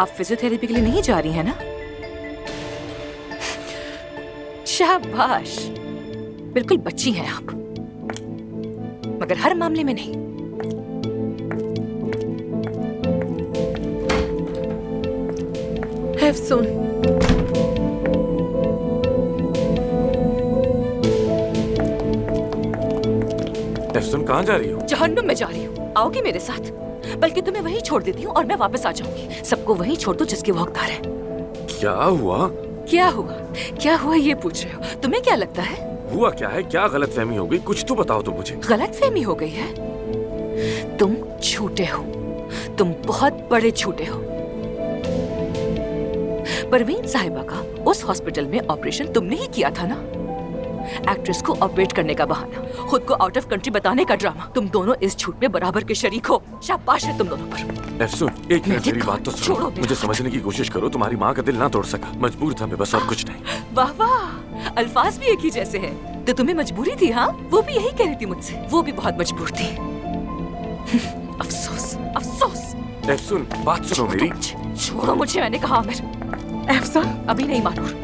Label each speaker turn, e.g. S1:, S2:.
S1: आप फिजियोथेरेपी के लिए नहीं जा रही हैं ना? शाबाश, बिल्कुल बच्ची हैं आप, मगर हर मामले में नहीं।
S2: एफसून,
S3: एफसून कहाँ जा रही हो?
S1: जहन्नुम में जा रही हूँ, आओगी मेरे साथ? बल्कि तुम्हें वहीं छोड़ देती हूँ और मैं वापस आ जाऊंगी। सबको वहीं छोड़ दो जिसके वो हकदार है।
S3: क्या हुआ?
S1: क्या हुआ? क्या हुआ ये पूछ रहे हो? तुम्हें क्या लगता है?
S3: हुआ क्या है? क्या गलतफहमी हो गई? कुछ तो बताओ तुम मुझे।
S1: गलतफहमी हो गई है? तुम झूठे हो, तुम बहुत बड़े झूठे हो। परवीन साहिबा का उस हॉस्पिटल में ऑपरेशन तुमने ही किया था ना? एक्ट्रेस को ऑपरेट करने का बहाना, खुद को आउट ऑफ कंट्री बताने का ड्रामा, तुम दोनों इस झूठ में बराबर के शरीक हो। शाबाश है तुम दोनों पर।
S3: एफसून, एक मिनट मेरी बात तो सुनो।
S1: छोड़ो
S3: मुझे समझने की कोशिश करो। तुम्हारी माँ का दिल ना तोड़ सका, मजबूर था मैं बस, और कुछ नहीं।
S1: वाह वाह, अल्फाज भी एक ही जैसे हैं। तो तुम्हें मजबूरी थी? हाँ, वो भी यही कह रही थी मुझसे, वो भी बहुत मजबूर थी। अफसोस, अफसोस।
S3: एफसून, बात सुनो मेरी।
S1: छोड़ो मुझे, मैंने कहा आमिर।
S2: एफसून,
S1: अभी नहीं मानूर।